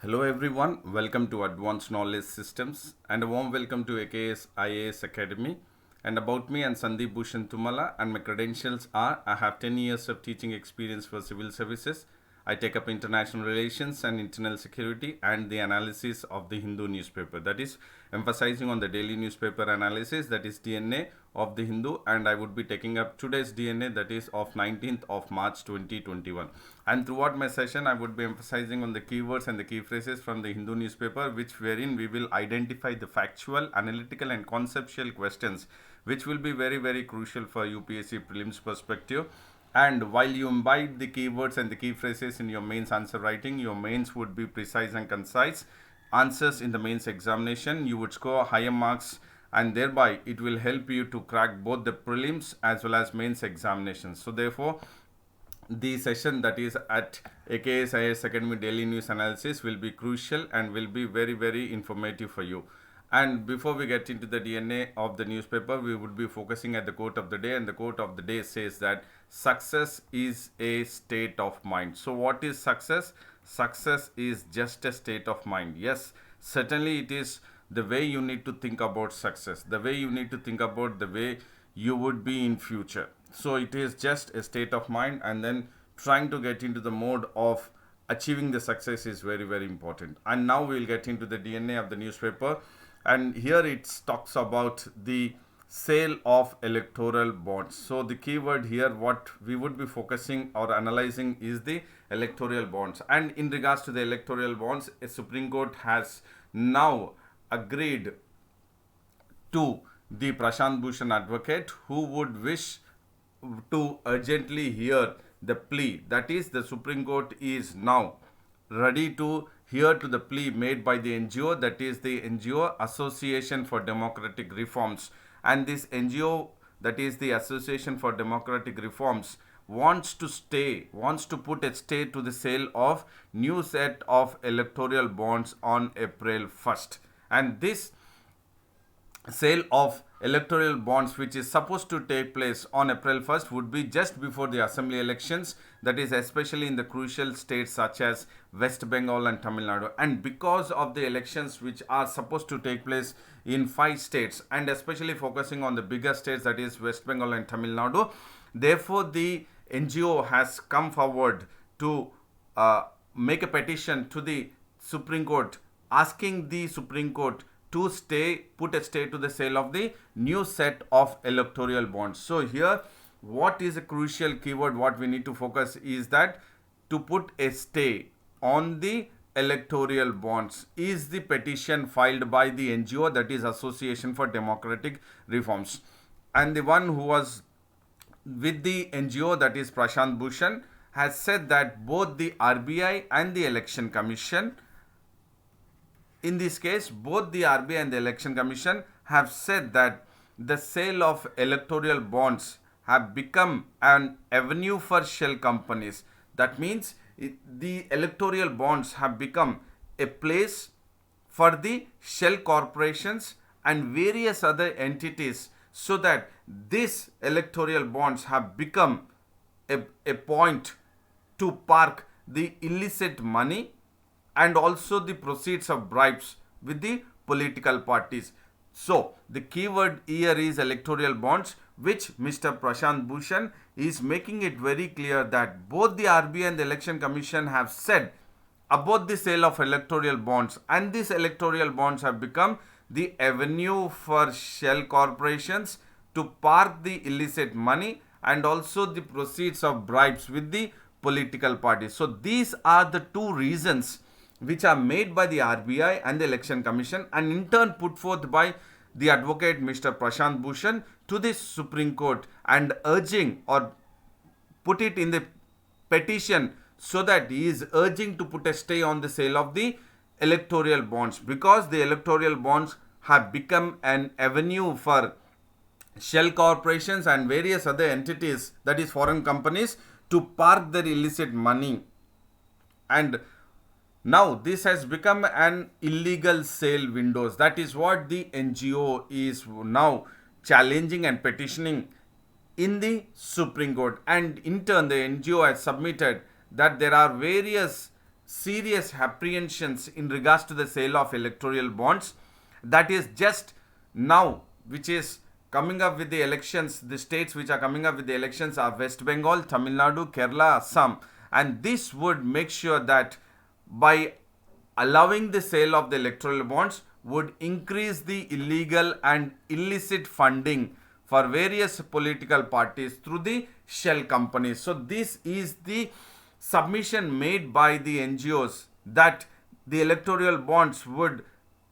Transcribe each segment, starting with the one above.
Hello everyone, welcome to Advanced Knowledge Systems and a warm welcome to AKS IAS Academy. And about me, I'm Sandeep Bhushan Tumala, and my credentials are I have 10 years of teaching experience for civil services. I take up international relations and internal security and the analysis of the Hindu newspaper. That is emphasizing on the daily newspaper analysis, that is DNA of the Hindu, and I would be taking up today's DNA, that is of 19th of March 2021. And throughout my session, I would be emphasizing on the keywords and the key phrases from the Hindu newspaper, which wherein we will identify the factual, analytical and conceptual questions which will be very crucial for UPSC prelims perspective. And while you imbibe the keywords and the key phrases in your mains answer writing, your mains would be precise and concise. Answers in the mains examination, you would score higher marks, and thereby it will help you to crack both the prelims as well as mains examinations. So therefore, the session that is at AKS IAS Academy Daily News Analysis will be crucial and will be very informative for you. And before we get into the DNA of the newspaper, we would be focusing at the quote of the day, and the quote of the day says that success is a state of mind. So what is success? Success is just a state of mind. Yes, certainly it is the way you need to think about success, the way you need to think about the way you would be in future. So it is just a state of mind, and then trying to get into the mode of achieving the success is very important. And now we'll get into the DNA of the newspaper, and here it talks about the sale of electoral bonds. So the keyword here, what we would be focusing or analyzing, is the electoral bonds. And in regards to the electoral bonds, a Supreme Court has now agreed to the Prashant Bhushan advocate who would wish to urgently hear the plea. That is, the Supreme Court is now ready to hear to the plea made by the NGO, that is the NGO Association for Democratic Reforms. And this NGO, that is the Association for Democratic Reforms, wants to put a stay to the sale of new set of electoral bonds on April 1st. And this sale of electoral bonds, which is supposed to take place on April 1st, would be just before the assembly elections, that is especially in the crucial states such as West Bengal and Tamil Nadu. And because of the elections which are supposed to take place in 5 states, and especially focusing on the bigger states, that is West Bengal and Tamil Nadu, therefore the NGO has come forward to make a petition to the Supreme Court, asking the Supreme Court to put a stay to the sale of the new set of electoral bonds. So here, what is a crucial keyword, what we need to focus is that to put a stay on the electoral bonds is the petition filed by the NGO, that is Association for Democratic Reforms. And the one who was with the NGO, that is Prashant Bhushan, has said that both the RBI and the Election Commission, in this case, both the RBI and the Election Commission have said that the sale of electoral bonds have become an avenue for shell companies. That means the electoral bonds have become a place for the shell corporations and various other entities, so that these electoral bonds have become a point to park the illicit money and also the proceeds of bribes with the political parties. So the keyword here is electoral bonds, which Mr. Prashant Bhushan is making it very clear that both the RBI and the Election Commission have said about the sale of electoral bonds, and these electoral bonds have become the avenue for shell corporations to park the illicit money and also the proceeds of bribes with the political parties. So these are the two reasons which are made by the RBI and the Election Commission, and in turn put forth by the advocate Mr. Prashant Bhushan to the Supreme Court, and urging or put it in the petition, so that he is urging to put a stay on the sale of the electoral bonds, because the electoral bonds have become an avenue for shell corporations and various other entities, that is foreign companies, to park their illicit money. And now this has become an illegal sale windows. That is what the NGO is now challenging and petitioning in the Supreme Court. And in turn, the NGO has submitted that there are various serious apprehensions in regards to the sale of electoral bonds. That is just now, which is coming up with the elections. The states which are coming up with the elections are West Bengal, Tamil Nadu, Kerala, Assam, and this would make sure that by allowing the sale of the electoral bonds would increase the illegal and illicit funding for various political parties through the shell companies. So this is the submission made by the NGOs that the electoral bonds would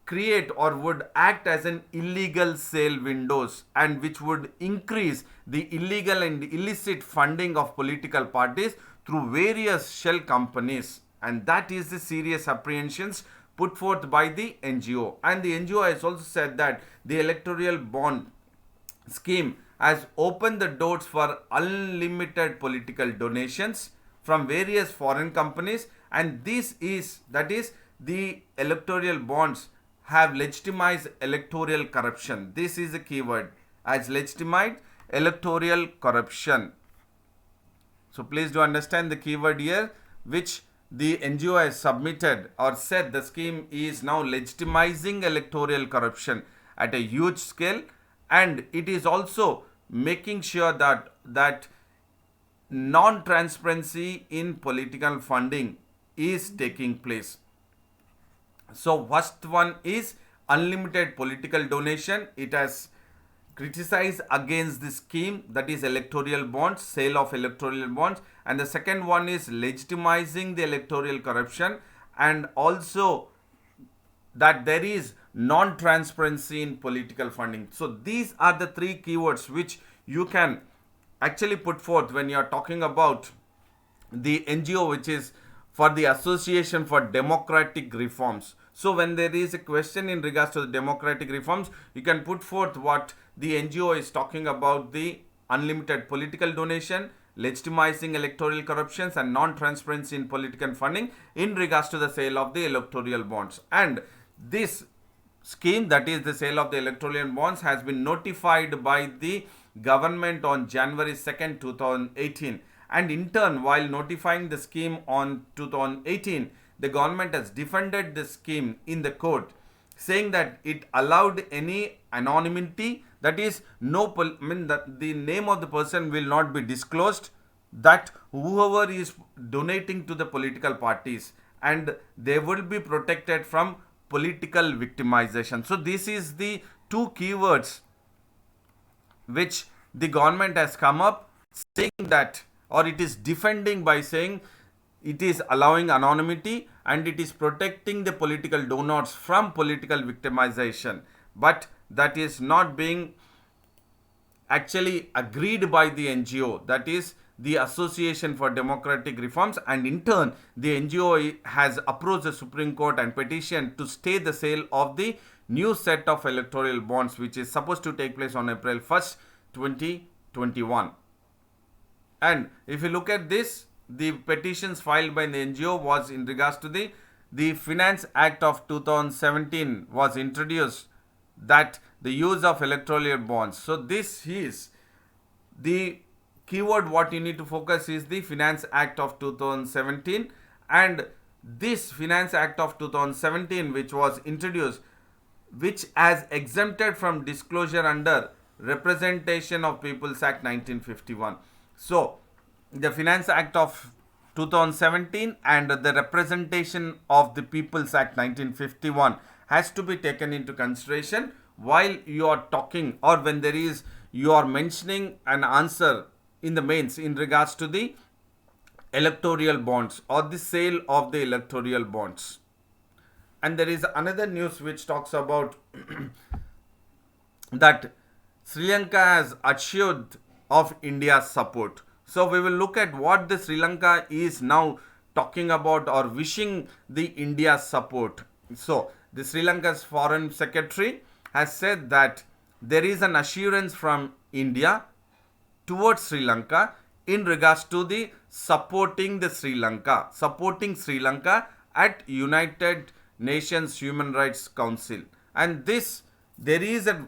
create or would act as an illegal sale windows, and which would increase the illegal and illicit funding of political parties through various shell companies. And that is the serious apprehensions put forth by the NGO. And the NGO has also said that the electoral bond scheme has opened the doors for unlimited political donations from various foreign companies, and that is the electoral bonds have legitimized electoral corruption. This is a keyword, as legitimized electoral corruption. So please do understand the keyword here, which the NGO has submitted or said the scheme is now legitimizing electoral corruption at a huge scale, and it is also making sure that non-transparency in political funding is taking place. So first one is unlimited political donation. It has criticized against the scheme, that is electoral bonds, sale of electoral bonds. And the second one is legitimizing the electoral corruption, and also that there is non-transparency in political funding. So these are the three keywords which you can actually put forth when you are talking about the NGO, which is for the Association for Democratic Reforms. So when there is a question in regards to the democratic reforms, you can put forth what the NGO is talking about: the unlimited political donation, legitimizing electoral corruptions, and non-transparency in political funding in regards to the sale of the electoral bonds. And this scheme, that is the sale of the electoral bonds, has been notified by the government on January 2nd, 2018. And in turn, while notifying the scheme on 2018, the government has defended the scheme in the court, saying that it allowed any anonymity, that is that the name of the person will not be disclosed, that whoever is donating to the political parties, and they will be protected from political victimization. So this is the two keywords which the government has come up saying that, or it is defending by saying it is allowing anonymity and it is protecting the political donors from political victimization. But that is not being actually agreed by the NGO, that is the Association for Democratic Reforms. And in turn, the NGO has approached the Supreme Court and petitioned to stay the sale of the new set of electoral bonds, which is supposed to take place on April 1st, 2021. And if you look at this, the petitions filed by the NGO was in regards to the Finance Act of 2017 was introduced, that the use of electoral bonds. So this is the keyword what you need to focus is the Finance Act of 2017. And this Finance Act of 2017 which was introduced, which has exempted from disclosure under Representation of People's Act 1951. So the Finance Act of 2017 and the Representation of the People's Act 1951 has to be taken into consideration while you are talking, or when there is you are mentioning an answer in the mains in regards to the electoral bonds or the sale of the electoral bonds. And there is another news which talks about that Sri Lanka has assured of India's support. So we will look at what the Sri Lanka is now talking about or wishing the India's support. So the Sri Lanka's Foreign Secretary has said that there is an assurance from India towards Sri Lanka in regards to the supporting Sri Lanka at United Nations Human Rights Council. And this, there is a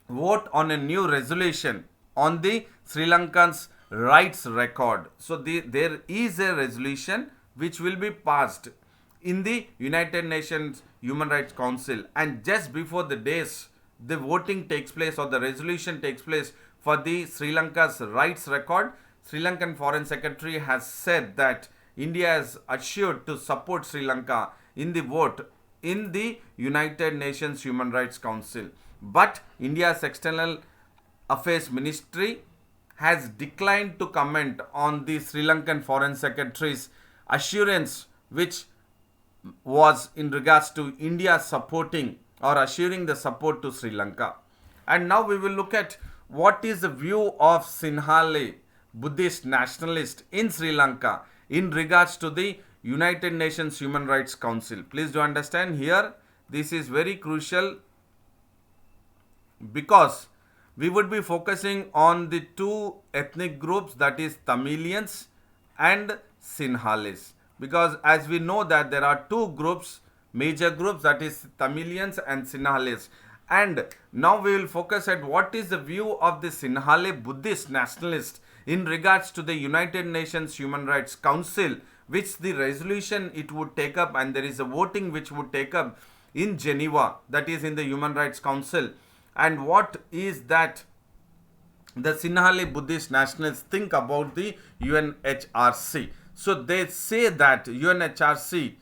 vote on a new resolution on the Sri Lankan's rights record. So there is a resolution which will be passed in the United Nations Human Rights Council, and just before the days the voting takes place or the resolution takes place for the Sri Lanka's rights record, Sri Lankan Foreign Secretary has said that India is assured to support Sri Lanka in the vote in the United Nations Human Rights Council. But India's External Affairs Ministry has declined to comment on the Sri Lankan Foreign Secretary's assurance, which was in regards to India supporting or assuring the support to Sri Lanka. And now we will look at what is the view of Sinhale, Buddhist nationalist in Sri Lanka in regards to the United Nations Human Rights Council. Please do understand here, this is very crucial because we would be focusing on the two ethnic groups, that is Tamilians and Sinhalese, because as we know that there are two groups, major groups, that is Tamilians and Sinhalese. And now we will focus at what is the view of the Sinhale Buddhist nationalist in regards to the United Nations Human Rights Council, which the resolution it would take up, and there is a voting which would take up in Geneva, that is in the Human Rights Council. And what is that the Sinhale Buddhist nationalists think about the UNHRC? So they say that UNHRC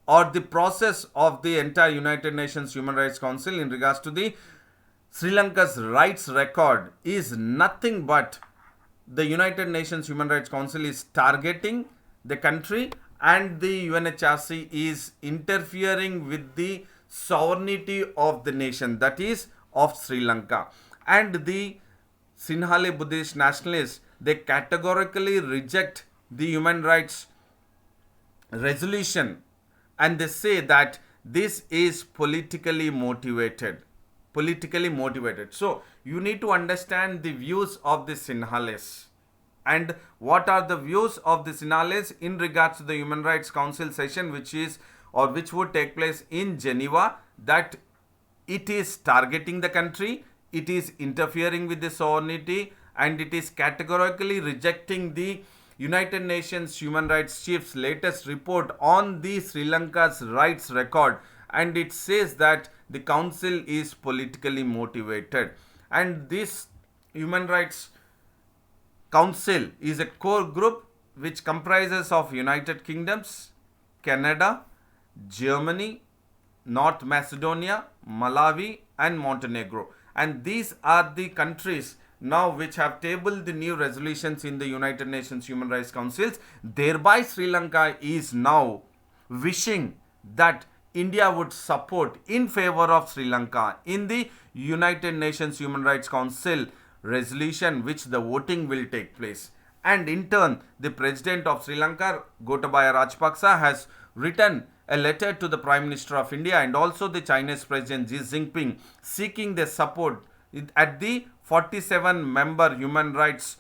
or the process of the entire United Nations Human Rights Council in regards to the Sri Lanka's rights record is nothing but the United Nations Human Rights Council is targeting the country, and the UNHRC is interfering with the sovereignty of the nation, that is of Sri Lanka. And the Sinhale Buddhist nationalists, they categorically reject the human rights resolution, and they say that this is politically motivated. So you need to understand the views of the Sinhalese. And what are the views of the Sinhalese in regards to the Human Rights Council session, which would take place in Geneva, that it is targeting the country, it is interfering with the sovereignty, and it is categorically rejecting the United Nations Human Rights Chief's latest report on the Sri Lanka's rights record, and it says that the council is politically motivated. And this Human Rights Council is a core group which comprises of United Kingdoms, Canada, Germany, North Macedonia, Malawi and Montenegro. And these are the countries now which have tabled the new resolutions in the United Nations Human Rights Councils. Thereby Sri Lanka is now wishing that India would support in favor of Sri Lanka in the United Nations Human Rights Council resolution, which the voting will take place. And in turn, the President of Sri Lanka, Gotabaya Rajapaksa, has written a letter to the Prime Minister of India and also the Chinese President Xi Jinping, seeking their support at the 47-member Human Rights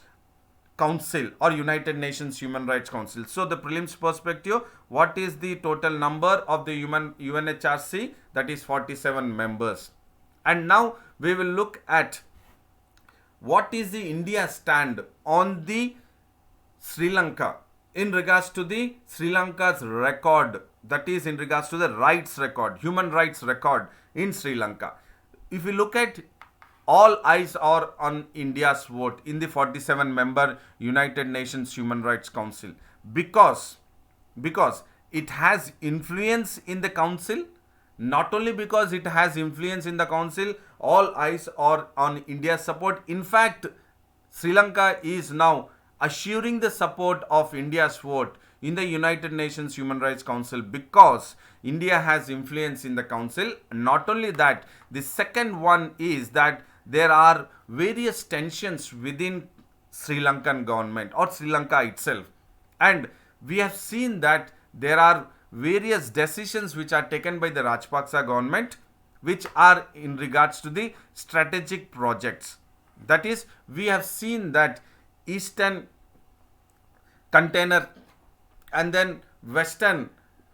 Council or United Nations Human Rights Council. So the prelims perspective, what is the total number of the UNHRC? That is 47 members. And now we will look at what is the India stand on the Sri Lanka in regards to the Sri Lanka's record, that is in regards to the rights record, human rights record in Sri Lanka. If you look at, all eyes are on India's vote in the 47-member United Nations Human Rights Council because it has influence in the council. Not only because it has influence in the council, all eyes are on India's support. In fact, Sri Lanka is now assuring the support of India's vote in the United Nations Human Rights Council because India has influence in the council. Not only that, the second one is that there are various tensions within Sri Lankan government or Sri Lanka itself. And we have seen that there are various decisions which are taken by the Rajapaksa government which are in regards to the strategic projects. That is, we have seen that Eastern container and then Western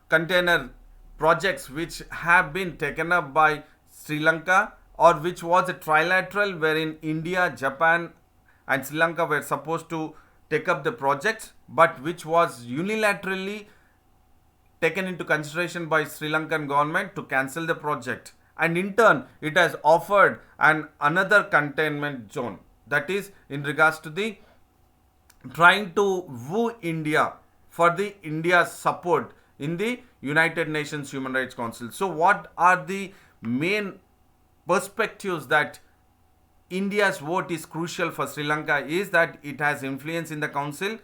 container projects which have been taken up by Sri Lanka, or which was a trilateral wherein India, Japan and Sri Lanka were supposed to take up the projects, but which was unilaterally taken into consideration by Sri Lankan government to cancel the project, and in turn it has offered another containment zone, that is in regards to the trying to woo India for the India's support in the United Nations Human Rights Council. So what are the main perspectives that India's vote is crucial for Sri Lanka is that it has influence in the council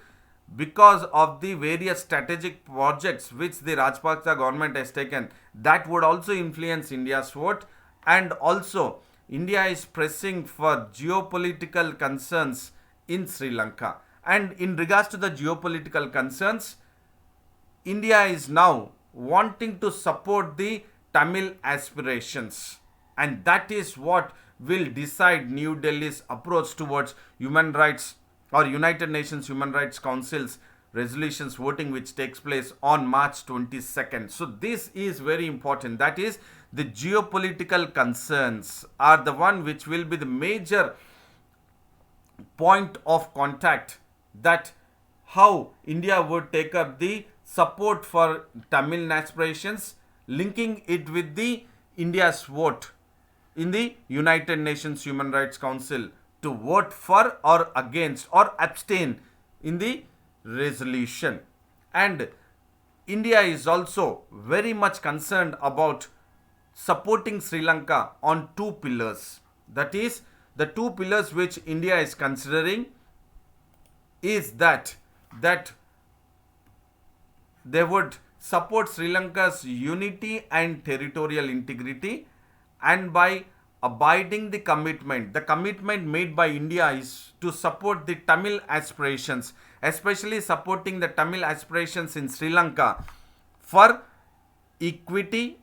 because of the various strategic projects which the Rajapaksa government has taken. That would also influence India's vote, and also India is pressing for geopolitical concerns in Sri Lanka. And in regards to the geopolitical concerns, India is now wanting to support the Tamil aspirations, and that is what will decide New Delhi's approach towards human rights or United Nations Human Rights Council's resolutions voting, which takes place on March 22nd. So this is very important. That is, the geopolitical concerns are the one which will be the major point of contact, that how India would take up the support for Tamil aspirations, linking it with the India's vote in the United Nations Human Rights Council to vote for or against or abstain in the resolution. And India is also very much concerned about supporting Sri Lanka on two pillars. That is, the two pillars which India is considering is that they would support Sri Lanka's unity and territorial integrity, and by abiding the commitment made by India is to support the Tamil aspirations, especially supporting the Tamil aspirations in Sri Lanka for equity,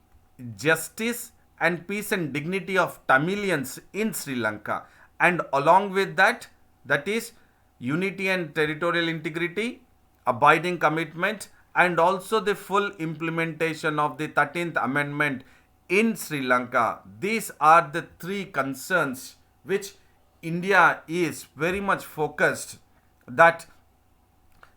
justice and peace and dignity of Tamilians in Sri Lanka. And along with that, that is unity and territorial integrity, abiding commitment, and also the full implementation of the 13th Amendment in Sri Lanka. These are the three concerns which India is very much focused, that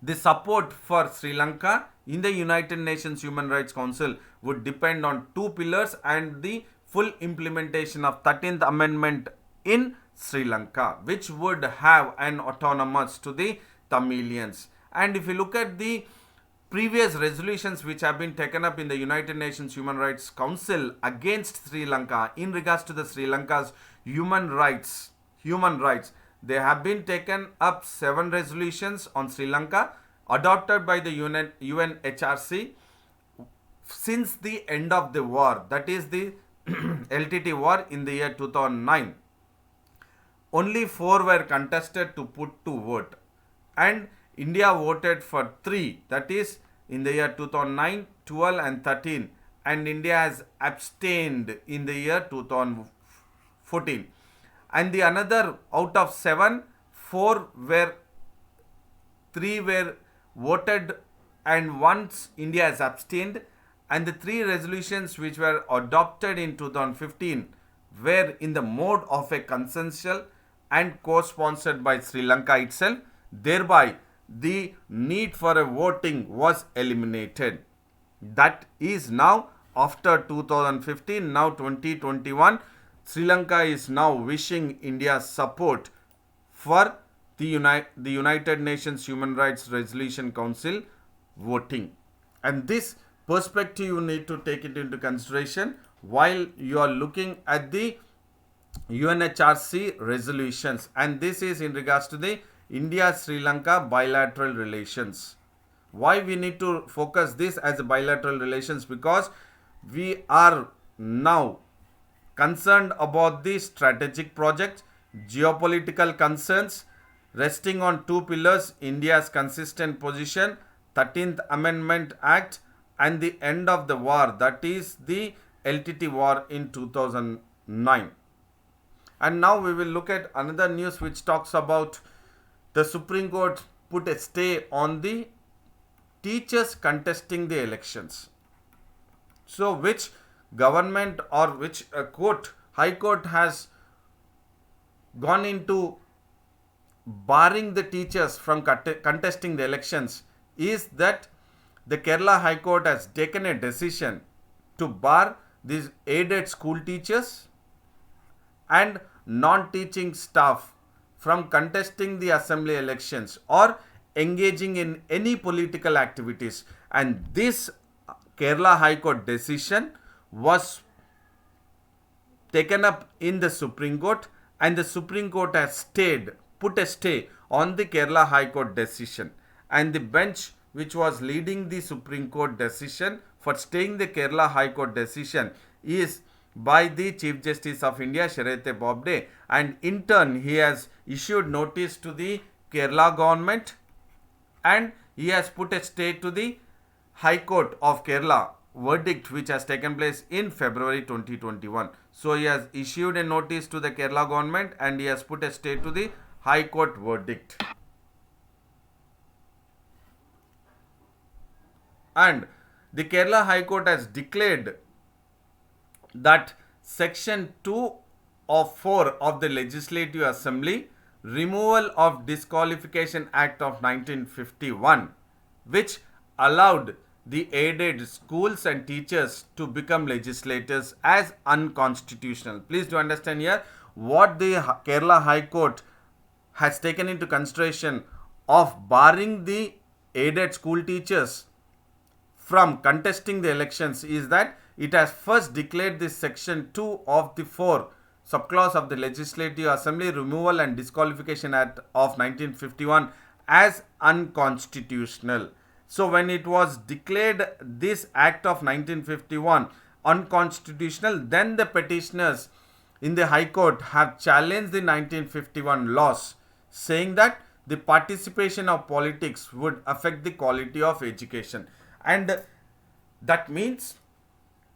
the support for Sri Lanka in the United Nations Human Rights Council would depend on two pillars and the full implementation of 13th Amendment in Sri Lanka, which would have an autonomous to the Tamilians. And if you look at the previous resolutions which have been taken up in the United Nations Human Rights Council against Sri Lanka in regards to the Sri Lanka's human rights, there have been taken up 7 resolutions on Sri Lanka adopted by the UNHRC since the end of the war, that is the LTT war in the year 2009. Only 4 were contested to put to vote, and India voted for 3, that is in the year 2009, 12 and 13, and India has abstained in the year 2014. And the another out of 7, 3 were voted and once India has abstained, and the 3 resolutions which were adopted in 2015 were in the mode of a consensual and co-sponsored by Sri Lanka itself. Thereby, the need for a voting was eliminated. That is now after 2015, now 2021, Sri Lanka is now wishing India's support for the United Nations Human Rights Resolution Council voting. And this perspective you need to take it into consideration while you are looking at the UNHRC resolutions, and this is in regards to the India-Sri Lanka bilateral relations. Why we need to focus this as a bilateral relations? Because we are now concerned about the strategic project, geopolitical concerns, resting on 2 pillars: India's consistent position, 13th Amendment Act, and the end of the war, that is the LTT war in 2009. And now we will look at another news which talks about the Supreme Court put a stay on the teachers contesting the elections. So which government or which High Court has gone into barring the teachers from contesting the elections is that the Kerala High Court has taken a decision to bar these aided school teachers and non-teaching staff from contesting the assembly elections or engaging in any political activities. And this Kerala High Court decision was taken up in the Supreme Court, and the Supreme Court has put a stay on the Kerala High Court decision. And the bench which was leading the Supreme Court decision for staying the Kerala High Court decision is by the Chief Justice of India, Sharathe Bobde, and in turn he has issued notice to the Kerala government and he has put a stay to the High Court of Kerala verdict which has taken place in February 2021. So he has issued a notice to the Kerala government and he has put a stay to the High Court verdict. And the Kerala High Court has declared that Section 2 of 4 of the Legislative Assembly, Removal of Disqualification Act of 1951, which allowed the aided schools and teachers to become legislators, as unconstitutional. Please do understand here what the Kerala High Court has taken into consideration of barring the aided school teachers from contesting the elections is that it has first declared this Section 2 of the 4 subclause of the Legislative Assembly Removal and Disqualification Act of 1951 as unconstitutional. So when it was declared this Act of 1951 unconstitutional, then the petitioners in the High Court have challenged the 1951 laws, saying that the participation of politics would affect the quality of education. And that means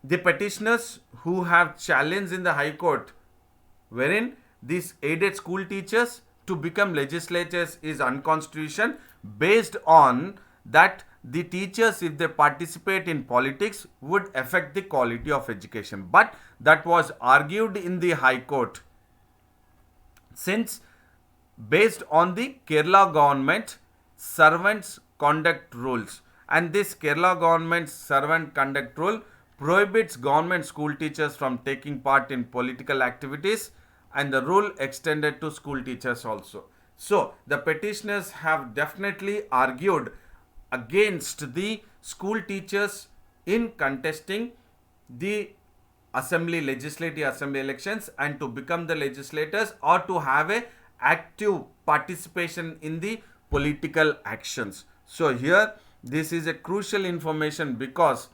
the petitioners who have challenged in the High Court, wherein these aided school teachers to become legislators is unconstitutional, based on that the teachers, if they participate in politics, would affect the quality of education. But that was argued in the High Court, since based on the Kerala government servants conduct rules, and this Kerala government servant conduct rule prohibits government school teachers from taking part in political activities, and the rule extended to school teachers also. So the petitioners have definitely argued against the school teachers in contesting the legislative assembly elections and to become the legislators or to have a active participation in the political actions. So here this is a crucial information, because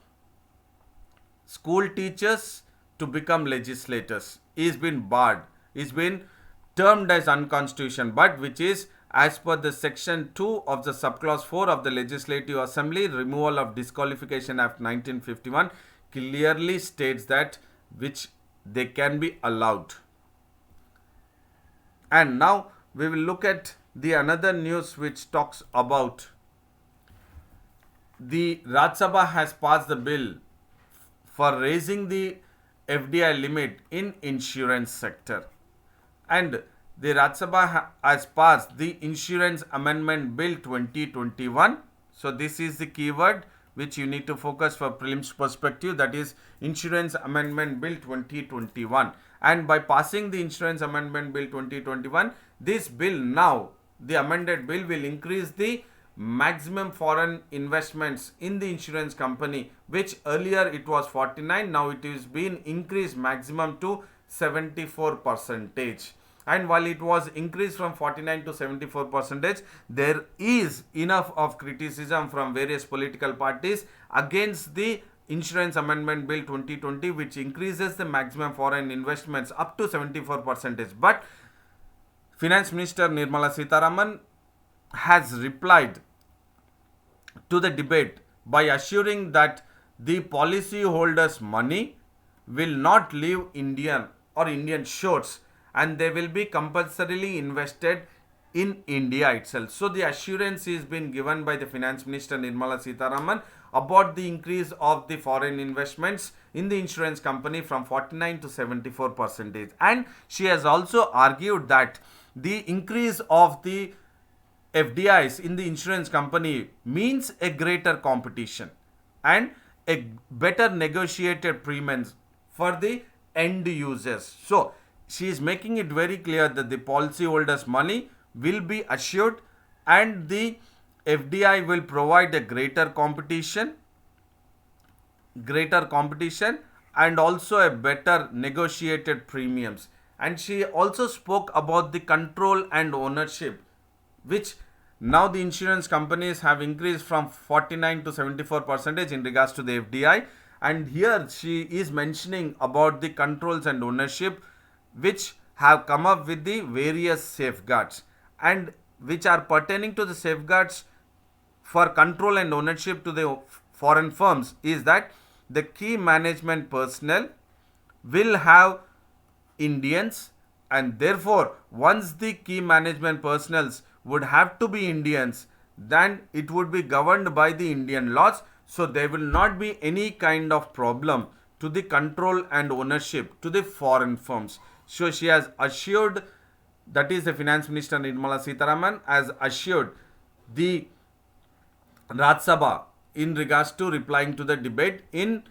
school teachers to become legislators is been barred, is been termed as unconstitutional, but which is as per the Section 2 of the subclause 4 of the Legislative Assembly Removal of Disqualification Act 1951 clearly states that which they can be allowed. And now we will look at the another news which talks about the Rajya Sabha has passed the bill for raising the FDI limit in insurance sector, and the Rajya Sabha has passed the Insurance Amendment Bill 2021. So this is the keyword which you need to focus for prelims perspective, that is Insurance Amendment Bill 2021. And by passing the Insurance Amendment Bill 2021, this bill now, the amended bill, will increase the maximum foreign investments in the insurance company, which earlier it was 49, now it is being increased maximum to 74%. And while it was increased from 49 to 74%, there is enough of criticism from various political parties against the Insurance Amendment Bill 2020, which increases the maximum foreign investments up to 74%. But Finance Minister Nirmala Sitharaman has replied to the debate by assuring that the policyholders' money will not leave Indian shores, and they will be compulsorily invested in India itself. So the assurance is being given by the Finance Minister Nirmala Sitharaman about the increase of the foreign investments in the insurance company from 49 to 74%. And she has also argued that the increase of the FDIs in the insurance company means a greater competition and a better negotiated premiums for the end users. So she is making it very clear that the policyholders' money will be assured and the FDI will provide a greater competition and also a better negotiated premiums. And she also spoke about the control and ownership, which now the insurance companies have increased from 49 to 74 percentage in regards to the FDI. And here she is mentioning about the controls and ownership which have come up with the various safeguards and which are pertaining to the safeguards for control and ownership to the foreign firms is that the key management personnel will have Indians, and therefore once the key management personnels would have to be Indians, then it would be governed by the Indian laws. So there will not be any kind of problem to the control and ownership to the foreign firms. So she has assured, that is the Finance Minister Nirmala Sitharaman has assured the Rajya Sabha in regards to replying to the debate in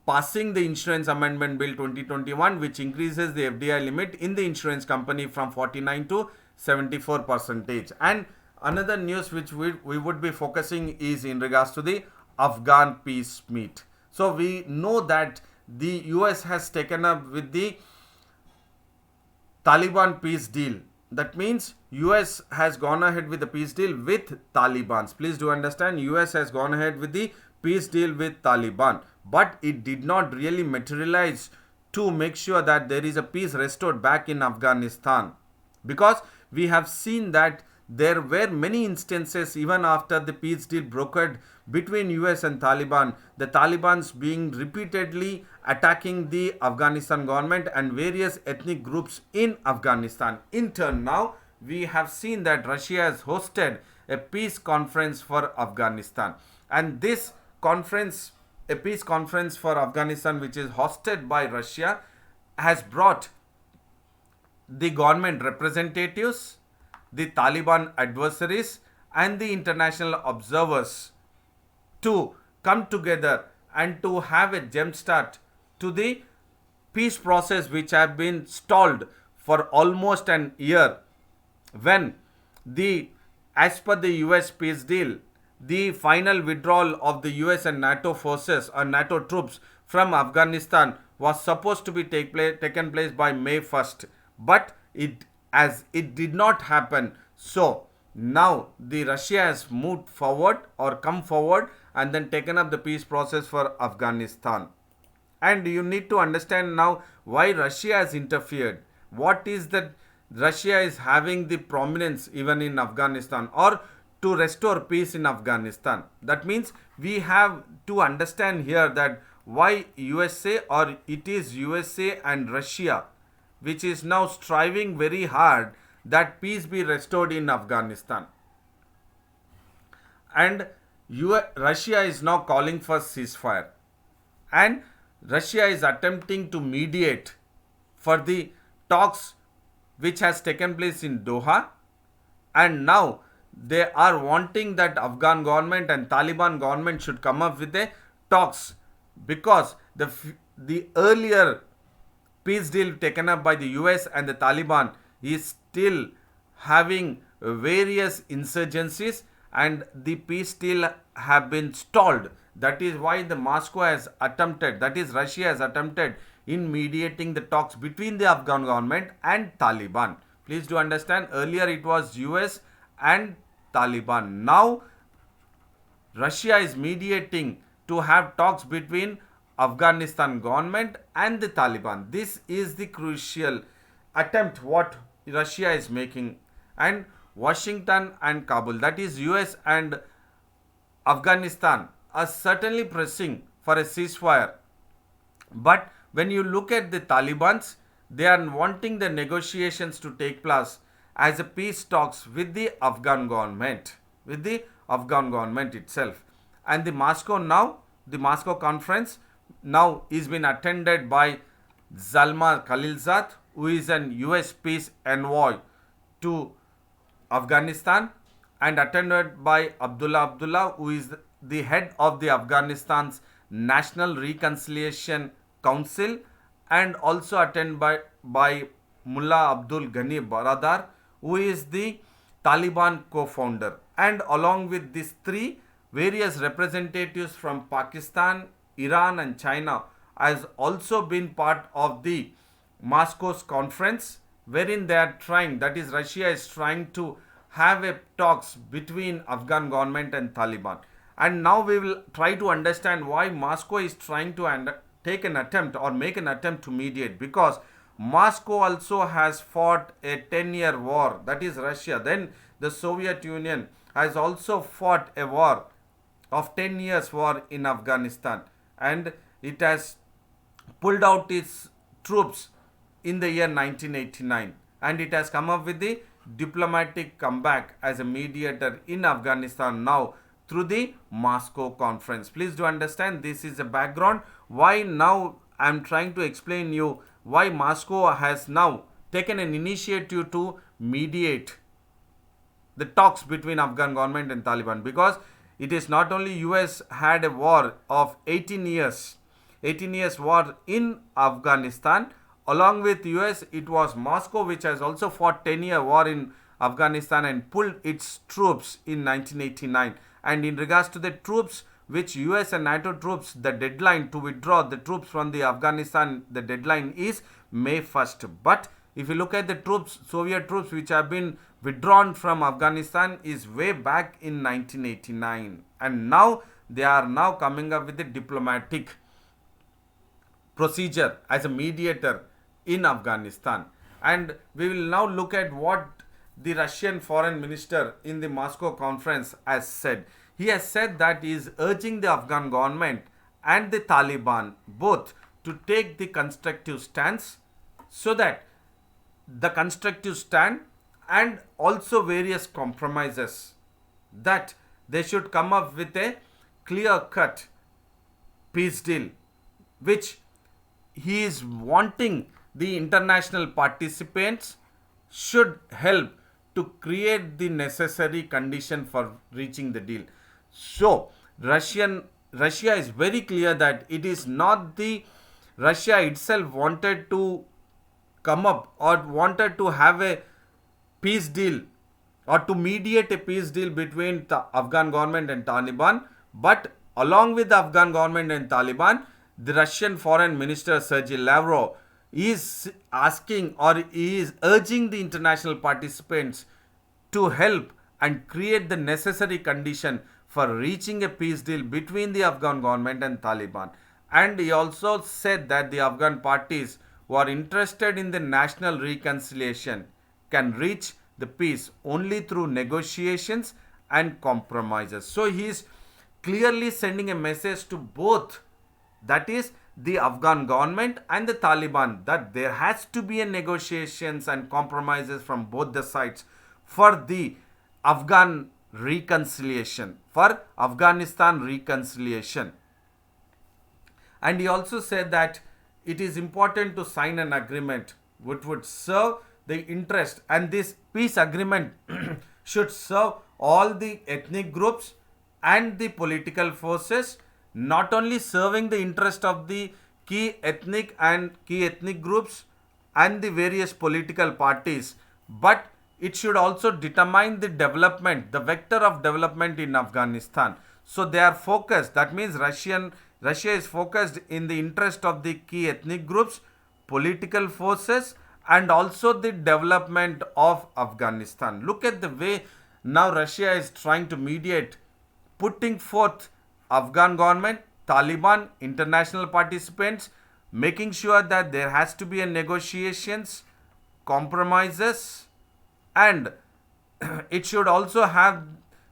passing the Insurance Amendment Bill 2021, which increases the FDI limit in the insurance company from 49 to 74 percentage. And another news which we would be focusing is in regards to the Afghan peace meet. So we know that the US has taken up with the Taliban peace deal. That means US has gone ahead with the peace deal with Taliban. Please do understand, US has gone ahead with the peace deal with Taliban, but it did not really materialize to make sure that there is a peace restored back in Afghanistan, because we have seen that there were many instances even after the peace deal brokered between US and Taliban, the Taliban's being repeatedly attacking the Afghanistan government and various ethnic groups in Afghanistan. In turn, now we have seen that Russia has hosted a peace conference for Afghanistan, and this conference, a peace conference for Afghanistan which is hosted by Russia, has brought the government representatives, the Taliban adversaries and the international observers to come together and to have a jump start to the peace process which have been stalled for almost an year, when the, as per the US peace deal, the final withdrawal of the US and NATO forces or NATO troops from Afghanistan was supposed to be taken place by May 1st, but it did not happen. So now the Russia has moved forward or come forward and then taken up the peace process for Afghanistan. And you need to understand now why Russia has interfered. What is that Russia is having the prominence even in Afghanistan or to restore peace in Afghanistan? That means we have to understand here that why USA, or it is USA and Russia which is now striving very hard that peace be restored in Afghanistan. And Russia is now calling for ceasefire, and Russia is attempting to mediate for the talks which has taken place in Doha, and now they are wanting that Afghan government and Taliban government should come up with the talks, because the earlier peace deal taken up by the US and the Taliban is still having various insurgencies and the peace deal have been stalled. That is why the Moscow has attempted, that is Russia has attempted in mediating the talks between the Afghan government and Taliban. Please do understand, earlier it was US and Taliban. Now Russia is mediating to have talks between Afghanistan government and the Taliban. This is the crucial attempt what Russia is making, and Washington and Kabul, that is US and Afghanistan, are certainly pressing for a ceasefire. But when you look at the Taliban's, they are wanting the negotiations to take place as a peace talks with the Afghan government, itself. And the Moscow conference now is been attended by Zalmay Khalilzad, who is an US peace envoy to Afghanistan and attended by Abdullah, who is the head of the Afghanistan's National Reconciliation Council, and also attended by Mullah Abdul Ghani Baradar, who is the Taliban co-founder. And along with these three, various representatives from Pakistan, Iran and China has also been part of the Moscow's conference, wherein they are trying, that is Russia is trying to have a talks between Afghan government and Taliban. And now we will try to understand why Moscow is trying to take an attempt or make an attempt to mediate, because Moscow also has fought a 10-year war, that is Russia. Then the Soviet Union has also fought a war of 10 years war in Afghanistan, and it has pulled out its troops in the year 1989, and it has come up with the diplomatic comeback as a mediator in Afghanistan now through the Moscow conference. Please do understand, this is a background why now I am trying to explain you why Moscow has now taken an initiative to mediate the talks between Afghan government and Taliban, because it is not only US had a war of 18 years war in Afghanistan. Along with US, it was Moscow which has also fought 10-year war in Afghanistan and pulled its troops in 1989. And in regards to the troops, which US and NATO troops, the deadline to withdraw the troops from the Afghanistan, the deadline is May 1st. But if you look at the troops, Soviet troops which have been withdrawn from Afghanistan is way back in 1989. And now they are now coming up with a diplomatic procedure as a mediator in Afghanistan. And we will now look at what the Russian foreign minister in the Moscow conference has said. He has said that he is urging the Afghan government and the Taliban both to take the constructive stance, so that the constructive stand and also various compromises, that they should come up with a clear-cut peace deal, which he is wanting the international participants should help to create the necessary condition for reaching the deal. So Russia is very clear that it is not the Russia itself wanted to come up or wanted to have a peace deal or to mediate a peace deal between the Afghan government and Taliban, but along with the Afghan government and Taliban, the Russian foreign minister Sergei Lavrov is asking or is urging the international participants to help and create the necessary condition for reaching a peace deal between the Afghan government and Taliban. And he also said that the Afghan parties who are interested in the national reconciliation can reach the peace only through negotiations and compromises. So he is clearly sending a message to both, that is the Afghan government and the Taliban, that there has to be a negotiations and compromises from both the sides for the Afghan reconciliation, for Afghanistan reconciliation. And he also said that it is important to sign an agreement which would serve the interest, and this peace agreement should serve all the ethnic groups and the political forces, not only serving the interest of the key ethnic groups and the various political parties, but it should also determine the development, the vector of development in Afghanistan. So they are focused, that means Russia is focused in the interest of the key ethnic groups, political forces, and also the development of Afghanistan. Look at the way now Russia is trying to mediate, putting forth Afghan government, Taliban, international participants, making sure that there has to be a negotiations, compromises, and it should also have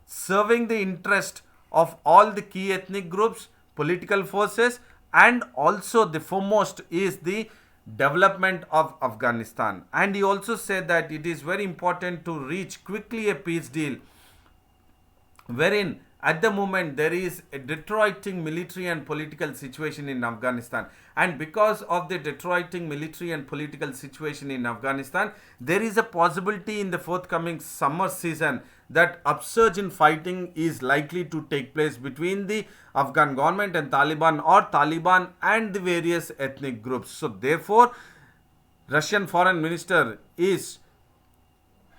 serving the interest of all the key ethnic groups, political forces, and also the foremost is the development of Afghanistan. And he also said that it is very important to reach quickly a peace deal wherein at the moment there is a deteriorating military and political situation in Afghanistan, and because of the deteriorating military and political situation in Afghanistan, there is a possibility in the forthcoming summer season that upsurge in fighting is likely to take place between the Afghan government and Taliban, or Taliban and the various ethnic groups. So therefore, Russian foreign minister is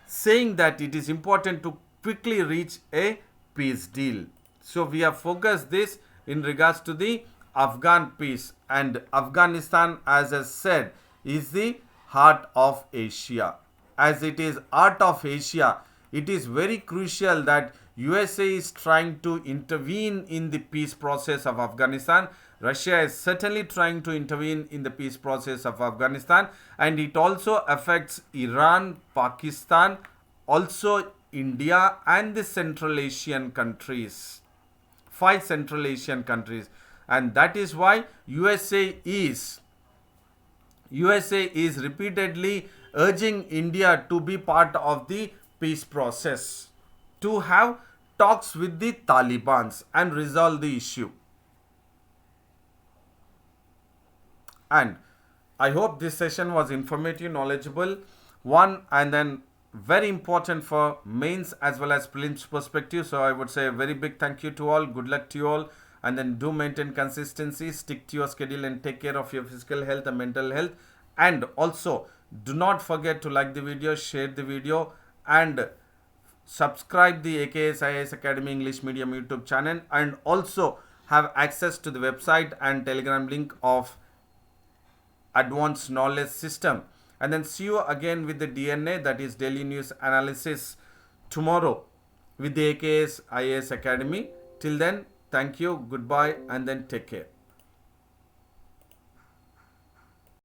saying that it is important to quickly reach a peace deal. So we have focused this in regards to the Afghan peace, and Afghanistan, as I said, is the heart of Asia. As it is heart of Asia, it is very crucial that USA is trying to intervene in the peace process of Afghanistan. Russia is certainly trying to intervene in the peace process of Afghanistan, and it also affects Iran, Pakistan, also India and the Central Asian countries, 5 Central Asian countries, and that is why USA is repeatedly urging India to be part of the peace process, to have talks with the Taliban and resolve the issue. And I hope this session was informative, knowledgeable one, and then very important for mains as well as prelims perspective. So I would say a very big thank you to all, good luck to you all, and then do maintain consistency, stick to your schedule and take care of your physical health and mental health. And also do not forget to like the video, share the video, and subscribe the AKS IAS Academy English Medium YouTube channel, and also have access to the website and Telegram link of Advanced Knowledge System. And then see you again with the DNA, that is daily news analysis, tomorrow with the AKS IAS Academy. Till then, thank you, goodbye, and then take care.